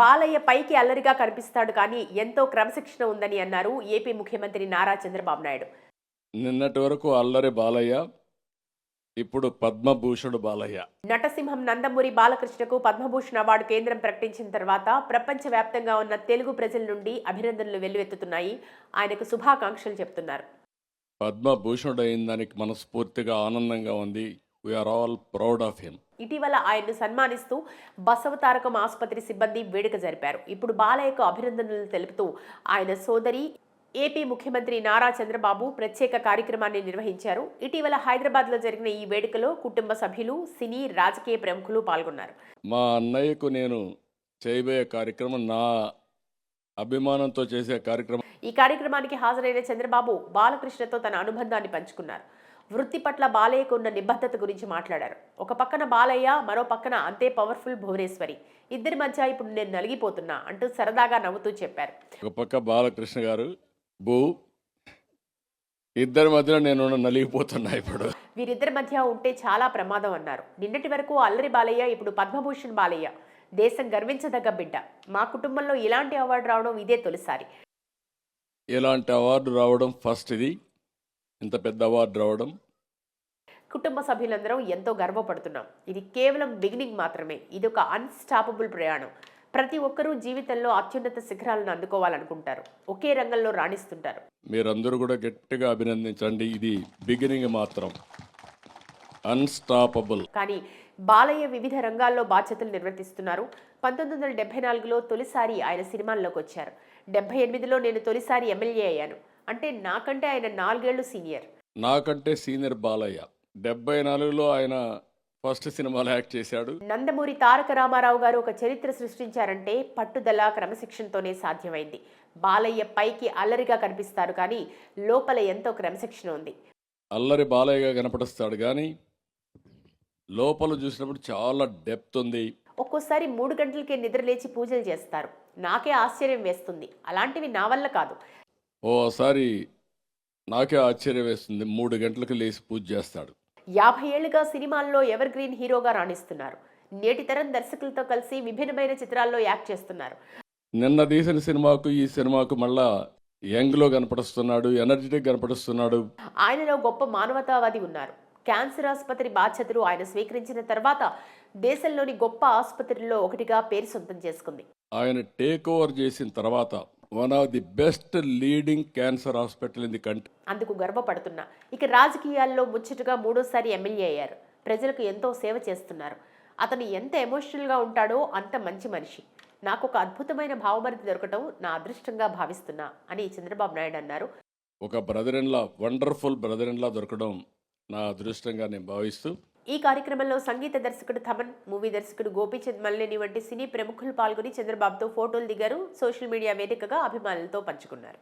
బాలయ్య పైకి అల్లరిగా కనిపిస్తాడు కానీ ఎంతో క్రమశిక్షణ ఉందని అన్నారు ఏపీ ముఖ్యమంత్రి నారా చంద్రబాబు నాయుడు. నిన్నటి వరకు అల్లరి బాలయ్య, ఇప్పుడు పద్మభూషణుడు బాలయ్య. నటసింహం నందమూరి బాలకృష్ణకు పద్మభూషణ్ అవార్డు కేంద్రం ప్రకటించిన తర్వాత ప్రపంచవ్యాప్తంగా ఉన్న తెలుగు ప్రజల నుండి అభినందనలు వెల్లువెత్తుతున్నాయి. ఆయనకు శుభాకాంక్షలు చెప్తున్నారు. పద్మభూషణుడు అయిన దానికి మనస్ఫూర్తిగా ఆనందంగా ఉంది. We're all proud of him. ఇటీవల ఆయన్ను సన్మానిస్తూ బసవతారకం ఆసుపత్రి సిబ్బంది వేడుక జరిపారు. ఇప్పుడు బాలయ్యకు అభినందనలు తెలుపుతూ ఆయన సోదరి ఏపీ ముఖ్యమంత్రి నారా చంద్రబాబు ప్రత్యేక కార్యక్రమాన్ని నిర్వహించారు. ఇటీవల హైదరాబాద్లో జరిగిన ఈ వేడుకలో కుటుంబ సభ్యులు, సినీ, రాజకీయ ప్రముఖులు పాల్గొన్నారు. మా అన్నయ్యకు నేను చేయబోయే కార్యక్రమం నా అభిమానంతో చేసే కార్యక్రమం. ఈ కార్యక్రమానికి హాజరైన చంద్రబాబు బాలకృష్ణతో తన అనుబంధాన్ని పంచుకున్నారు. వృత్తి పట్ల బాలయ్యకు ఉన్న నిబద్ధత గురించి మాట్లాడారు. ఒక పక్కన బాలయ్య, మరో పక్కన అంతే పవర్ఫుల్ భువనేశ్వరి. ఇద్దరి మధ్య ఇప్పుడు నేను నలిగిపోతున్నా అంటూ సరదాగా నవ్వుతూ చెప్పారు. ఒక పక్క బాలకృష్ణ గారు, భూ, ఇద్దరి మధ్యలో నేను నలిగిపోతున్నా. ఇప్పుడు వీరిద్దరి మధ్య ఉంటే చాలా ప్రమాదం అన్నారు. నిన్నటి వరకు అల్లరి బాలయ్య, ఇప్పుడు పద్మభూషణ్ బాలయ్య. దేశం గర్వించదగ్గ బిడ్డ. మా కుటుంబంలో ఇలాంటి అవార్డు రావడం ఇదే తొలిసారి. ఇలాంటి అవార్డు రావడం ఫస్ట్. ఇది ఇంత పెద్ద అవార్డు రావడం కుటుంబ సభ్యులందరం ఎంతో గర్వపడుతున్నాం. ఇది కేవలం బిగినింగ్ మాత్రమే. ఇది ఒక అన్స్టాపబుల్ ప్రయాణం. ప్రతి ఒక్కరూ జీవితంలో అత్యున్నత శిఖరాలను అందుకోవాలనుకుంటారు. ఒకే రంగంలో రాణిస్తుంటారు. మీరందరూ కూడా గట్టిగా అభినందించండి. ఇది బిగినింగ్ మాత్రం, అన్స్టాపబుల్. కానీ బాలయ్య వివిధ రంగాల్లో బాధ్యతలు నిర్వర్తిస్తున్నారు. 1974లో తొలిసారి ఆయన సినిమాల్లోకి వచ్చారు. 78లో నేను తొలిసారి ఎమ్మెల్యే అయ్యాను. అంటే నాకంటే ఆయన 4 ఏళ్లు సీనియర్. నాకంటే సీనియర్ బాలయ్య. 74లో ఆయన ఫస్ట్ సినిమాలో యాక్ట్ చేశాడు. నందమూరి తారక రామారావు గారు ఒక చరిత్ర సృష్టించారంటే పట్టుదల, క్రమశిక్షణతోనే సాధ్యమైంది. బాలయ్య పైకి అల్లరిగా కనిపిస్తారు కానీ లోపల ఎంతో క్రమశిక్షణ ఉంది. అల్లరి బాలయ్యగా కనపడుస్తాడు కానీ లోపల చూసినప్పుడు చాలా డెప్త్ ఉంది. ఒక్కోసారి 3 గంటలకే నిద్రలేచి పూజలు చేస్తారు. నాకే ఆశ్చర్యం వేస్తుంది. అలాంటివి నా వల్ల కాదు. ఓసారి నాకే ఆశ్చర్యం వేస్తుంది. 3 గంటలకు లేచి పూజ చేస్తాడు. 50 ఏళ్లుగా సినిమాల్లో ఎవర్ గ్రీన్ హీరోగా రాణిస్తున్నారు. నేటి తరం దర్శకులతో కలిసి విభిన్నమైన చిత్రాల్లో యాక్ట్ చేస్తున్నారు. నిన్న తీసిన సినిమాకు ఈ సినిమాకు మళ్ళా యంగ్ లో కనపడుస్తున్నాడు, ఎనర్జెటిక్ కనపడుస్తున్నాడు. ఆయనలో గొప్ప మానవతావాది ఉన్నారు. క్యాన్సర్ ఆసుపత్రి బాధ్యతలు ఆయన స్వీకరించిన తర్వాత దేశంలోని గొప్ప ఆసుపత్రుల్లో ఒకటిగా పేరు సొంతం చేసుకుంది. ఆయన టేక్ ఓవర్ చేసిన తర్వాత one of the best leading cancer hospital in the country. అందుకు గర్వపడుతున్నా. ఇక రాజకీయాల్లో ముచ్చటగా 3వ సారి ఎమ్మెల్యే అయ్యారు. ప్రజలకు ఎంతో సేవ చేస్తున్నారు. అతను ఎంత ఎమోషనల్గా ఉంటాడో అంత మంచి మనిషి. నాకు ఒక అద్భుతమైన భావమరిది దొరకటం నా అదృష్టంగా భావిస్తున్నా అని చంద్రబాబు నాయుడు అన్నారు. ఒక brother in law, wonderful brother in law దొరకడం నా అదృష్టంగా నేను భావిస్తూ, ఈ కార్యక్రమంలో సంగీత దర్శకుడు థమన్, మూవీ దర్శకుడు గోపీచంద్ మల్లేని వంటి సినీ ప్రముఖులు పాల్గొని చంద్రబాబుతో ఫోటోలు దిగారు. సోషల్ మీడియా వేదికగా అభిమానులతో పంచుకున్నారు.